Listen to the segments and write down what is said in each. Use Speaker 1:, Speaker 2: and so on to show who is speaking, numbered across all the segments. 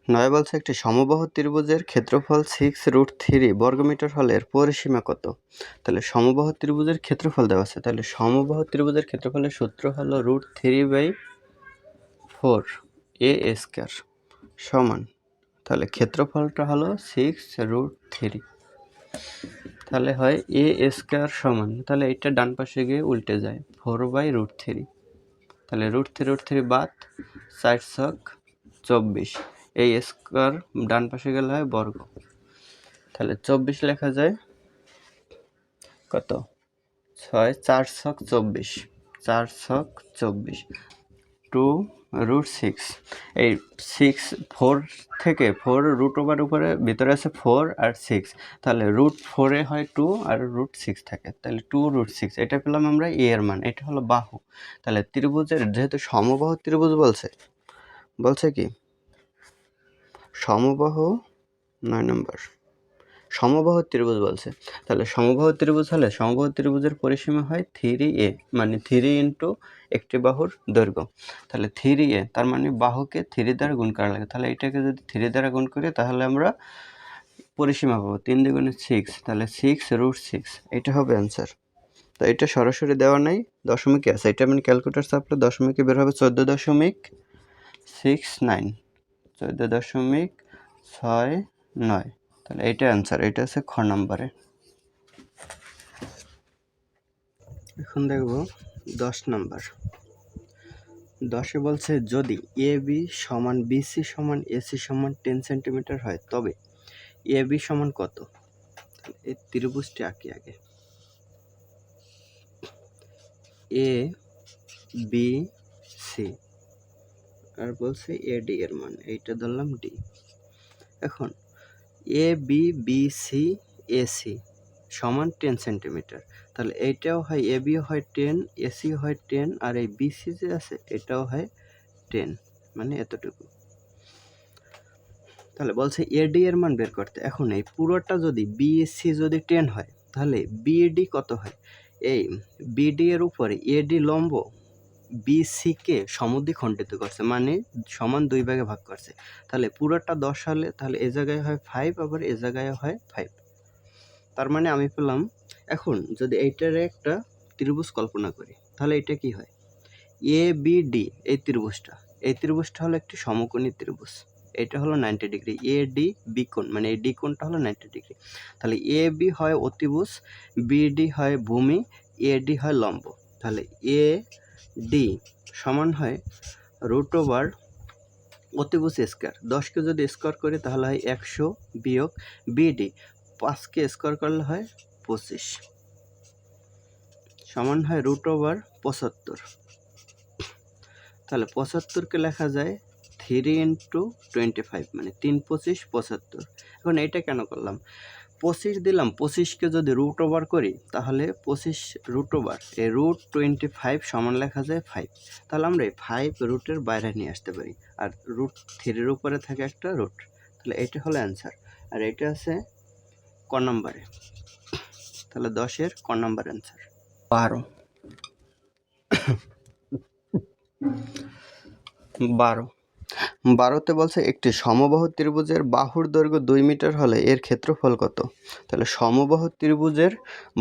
Speaker 1: নয় বলছে একটি সমবাহু ত্রিভুজের ক্ষেত্রফল 6√3 বর্গমিটার হলে এর পরিসীমা কত? তাহলে সমবাহু ত্রিভুজের ক্ষেত্রফল দেওয়া আছে, তাহলে সমবাহু ত্রিভুজের ক্ষেত্রফলের সূত্র হলো √3/4 a² সমান, তাহলে ক্ষেত্রফলটা হলো 6√3, তাহলে হয় a² সমান, তাহলে এটা ডান পাশে গিয়ে উল্টে যায় 4/√3, তাহলে √3 বাদ, 4×24, এই স্কোয়ার ডান পাশে গেলে হয় বর্গ, তাহলে 24 লেখা যায় কত 4×24, 4×24 2√6, এই 4 থেকে 4 রুট ওভার উপরে ভিতরে আছে 4 আর 6, তাহলে √4 হয় 2 আর √6 থাকে, তাহলে 2√6, এটা পেলাম আমরা এ এর মান, এটা হলো বাহু। তাহলে ত্রিভুজের যেহেতু সমবাহু ত্রিভুজ বলছে কি সমবাহু 9 নম্বর সমবাহু ত্রিভুজ বলছে, তাহলে সমবাহু ত্রিভুজ হলে সমবাহু ত্রিভুজের পরিসীমা হয় 3a, মানে 3 ইন্টু একটি বাহুর দৈর্ঘ্য, তাহলে 3a তার মানে বাহুকে 3 দ্বারা গুণ করা লাগে, তাহলে এটাকে যদি 3 দ্বারা গুণ করি তাহলে আমরা পরিসীমা পাবো 3 দ্বিগুণে 6, তাহলে 6√6, এটা হবে অ্যান্সার। তো এটা সরাসরি দেওয়া নাই, দশমিকে আছে, এটা মানে ক্যালকুলেটর চাপলে দশমিকে বের হবে 14.69, 14.69, তাহলে এটা অ্যান্সার, এটা আছে খ নম্বরে। এখন দেখব 10 নম্বর। 10-এ বলছে যদি এ বি সমান বিসি সমান এসি সমান 10 সেন্টিমিটার হয় তবে এ বি সমান কত? এই ত্রিভুজটি আঁকি আগে, এ বি সি আর বলছে এ ডি এর মান, এইটা ধরলাম ডি। এখন A B B C AC সমান 10 সেন্টিমিটার, তাহলে এইটাও হয় এ বিও হয় 10, এসি হয় 10, আর এই বিসি যে আছে এটাও হয় 10, মানে এতটুকু। তাহলে বলছে এডি এর মান বের করতে। এখন এই পুরোটা যদি বিএসসি যদি 10 হয় তাহলে বিএডি কত হয়? এই বিডি এর উপরে এডি লম্ব বিসি কে সমদ্বিখণ্ডিত করছে, মানে সমান 2 ভাগে ভাগ করছে, তাহলে পুরোটা 10 হলে তাহলে এ জায়গায় হয় 5, আবার এ জায়গায় হয় 5, তার মানে আমি পেলাম। এখন যদি এইটার একটা ত্রিভুজ কল্পনা করি তাহলে এটা কি হয়, এ বি ডি এই ত্রিভুজটা হলো একটি সমকোণী ত্রিভুজ, এটা হলো 90 ডিগ্রি, এ ডি বি কোণ, মানে এই ডি কোণটা হলো 90 ডিগ্রি, তাহলে এ বি হয় অতিভুজ, বি ডি হয় ভূমি, এ ডি হয় লম্ব, তাহলে এ ডি সমান হয় √, অতিভুজ স্কোয়ার, 10কে যদি স্কোয়ার করি তাহলে হয় 100 বিয়োগ বিডি, 5কে স্কোয়ার করলে হয় 25, সমান হয় √75, তাহলে 75কে লেখা যায় 3 × 25, মানে 3 25 75। এখন এইটা কেন করলাম, 25 দিলাম, 25কে যদি √ওভার করি তাহলে 25 √ওভার এই √25 সমান লেখা যায় 5, তাহলে আমরা এই 5 রুটের বাইরে নিয়ে আসতে পারি, আর √3 উপরে থাকে একটা রুট, তাহলে এটা হলো অ্যান্সার, আর এটা আছে ক নম্বরে, তাহলে 10-এর ক নম্বর অ্যান্সার। 12তে বলছে একটি সমবাহু ত্রিভুজের বাহুর দৈর্ঘ্য 2 মিটার হলে এর ক্ষেত্রফল কত? তাহলে সমবাহু ত্রিভুজের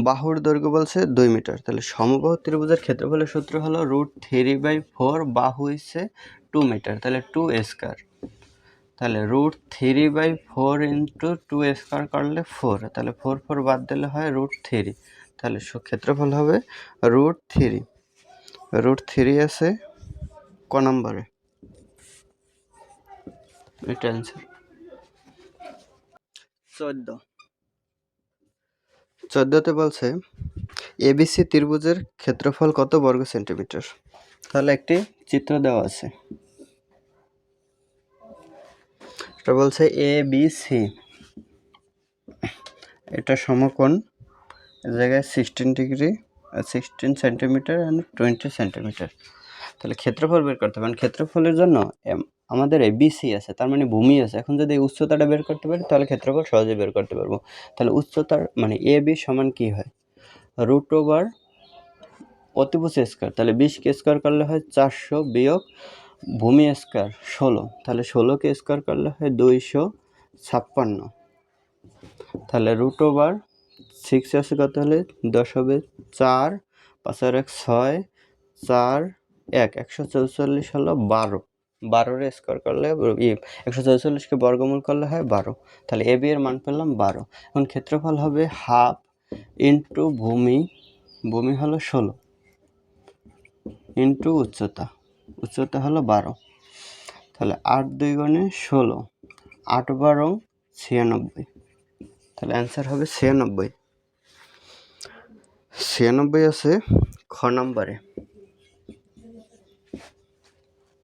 Speaker 1: বাহুর দৈর্ঘ্য বলছে 2 মিটার, তাহলে সমবাহু ত্রিভুজের ক্ষেত্রফলের সূত্র হলো √3/4, বাহু হচ্ছে 2 মিটার, তাহলে 2² তাহলে √3/4 × 2² করলে 4, তাহলে 4 4 বাদ দিলে হয় √3, তাহলে ক্ষেত্রফল হবে √3, √3 আছে ক নম্বরে, এটা অ্যান্সার। 14তে বলছে এবিসি ত্রিভুজের ক্ষেত্রফল কত বর্গ সেন্টিমিটার? তাহলে একটি চিত্র দেওয়া আছে, এটা বলছে এ বি সি, এটা সমকোণ, জায়গায় 16 ডিগ্রি 16 সেন্টিমিটার আর 20 সেন্টিমিটার, তাহলে ক্ষেত্রফল বের করতে পারেন। ক্ষেত্রফলের জন্য আমাদের এ বিসি আছে, তার মানে ভূমি আছে, এখন যদি উচ্চতাটা বের করতে পারি তাহলে ক্ষেত্রফল সহজে বের করতে পারবো। তাহলে উচ্চতার মানে এ বি সমান কি হয়, √, অতিভুজ স্কোয়ার, তাহলে 20কে স্কোয়ার করলে হয় 400 বিয়োগ ভূমি স্কয়ার 16, তাহলে 16কে স্কয়ার করলে হয় 256। তাহলে রুট ওভার 6 আছে কত হলে 10 হবে 4, 5 আর 1 6, 4 1, 144 হলো 12। 12 রে স্কয়ার করলে 144কে বর্গমূল করলে হয় 12। তাহলে এ বি এর মান পেলাম 12। এখন ক্ষেত্রফল হবে হাফ ইন্টু ভূমি হলো 16 ইন্টু উচ্চতা হলো 12। তাহলে 8 2 গুণে 16, 8 12 96। তাহলে অ্যান্সার হবে 96। 96 আছে খ নম্বরে।